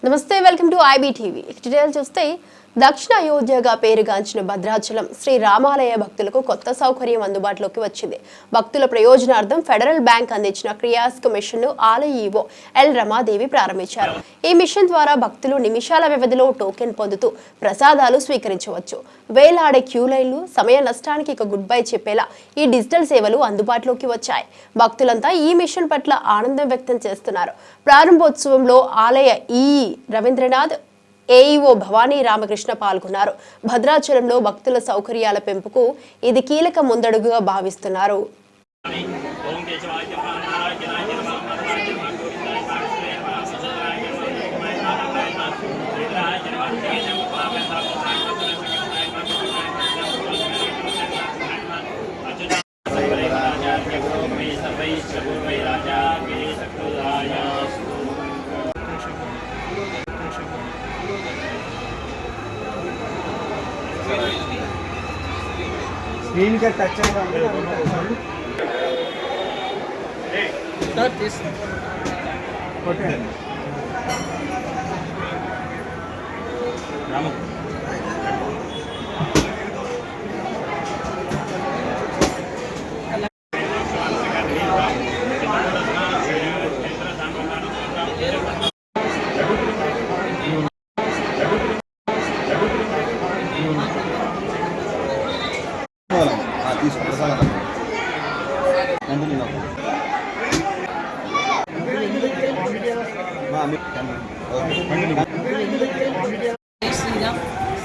నమస్తే, welcome to IBTV. Details చూస్తే దక్షిణ అయోధ్యగా పేరుగాంచిన భద్రాచలం శ్రీ రామాలయ భక్తులకు కొత్త సౌకర్యం అందుబాటులోకి వచ్చింది. భక్తుల ప్రయోజనార్థం ఫెడరల్ బ్యాంక్ అందించిన క్రియాస్క్ మిషన్ ను ఆలయ ఈవో ఎల్ రమాదేవి ప్రారంభించారు. ఈ మిషన్ ద్వారా భక్తులు నిమిషాల వ్యవధిలో టోకెన్ పొందుతూ ప్రసాదాలు స్వీకరించవచ్చు. వేలాడే క్యూ లైన్లు, సమయ నష్టానికి ఇక గుడ్ బై చెప్పేలా ఈ డిజిటల్ సేవలు అందుబాటులోకి వచ్చాయి. భక్తులంతా ఈ మిషన్ పట్ల ఆనందం వ్యక్తం చేస్తున్నారు. ప్రారంభోత్సవంలో ఆలయ ఈఈ రవీంద్రనాథ్, ఏఈఓ భవానీ రామకృష్ణ పాల్గొన్నారు. భద్రాచలంలో భక్తుల సౌకర్యాల పెంపుకు ఇది కీలక ముందడుగుగా భావిస్తున్నారు. स्क्रीन का टच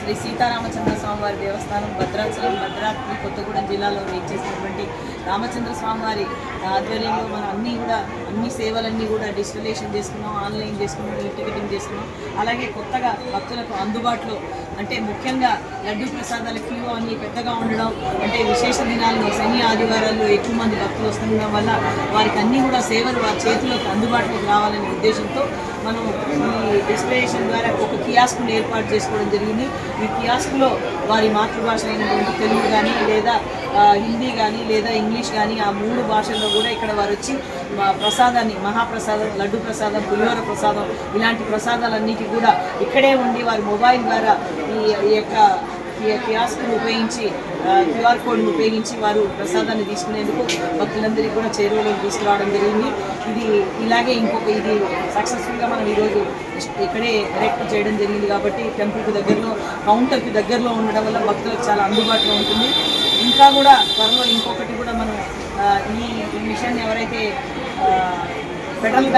శ్రీ సీతారామచంద్ర స్వామివారి దేవస్థానం భద్రాచలం భద్రాద్రి కొత్తగూడెం జిల్లాలో చేసినటువంటి రామచంద్ర స్వామివారి ఆధ్వర్యంలో మనం అన్ని సేవలన్నీ కూడా డిజిటలైజేషన్ చేసుకున్నాం, ఆన్లైన్ చేసుకున్నాం, ఈ టికెటింగ్ చేసుకున్నాం. అలాగే కొత్తగా భక్తులకు అందుబాటులో అంటే ముఖ్యంగా లడ్డు ప్రసాదాల క్యూ అన్ని పెద్దగా ఉండడం, అంటే విశేష దినాల్లో శని ఆదివారాల్లో ఎక్కువ మంది భక్తులు వస్తుండడం వల్ల వారికి అన్నీ కూడా సేవలు వారి చేతులకు అందుబాటులోకి రావాలనే ఉద్దేశంతో మనం ఈ డిజిటలైజేషన్ ద్వారా ఒక కియాస్క్ను ఏర్పాటు చేసుకోవడం జరిగింది. ఈ కియాస్క్లో వారి మాతృభాష అయినటువంటి తెలుగు కానీ లేదా హిందీ కానీ లేదా ఇంగ్లీష్ కానీ ఆ 3 భాషల్లో కూడా ఇక్కడ వారు వచ్చి ప్రసాదాన్ని, మహాప్రసాదం, లడ్డు ప్రసాదం, పులిహోర ప్రసాదం ఇలాంటి ప్రసాదాలన్నిటి కూడా ఇక్కడే ఉండి వారి మొబైల్ ద్వారా ఈ యొక్క కియాస్క్ను ఉపయోగించి QR కోడ్ను ఉపయోగించి వారు ప్రసాదాన్ని తీసుకునేందుకు భక్తులందరికీ కూడా చేరువలోకి తీసుకురావడం జరిగింది. ఇలాగే ఇది సక్సెస్ఫుల్గా మనం ఈరోజు ఇక్కడే ఎరెక్ట్ చేయడం జరిగింది. కాబట్టి టెంపుల్కి దగ్గరలో, కౌంటర్కి దగ్గరలో ఉండడం వల్ల భక్తులకు చాలా అందుబాటులో ఉంటుంది. ఇంకా కూడా త్వరలో ఇంకొకటి కూడా మనం ఈ మిషన్ ఎవరైతే ఫెడరల్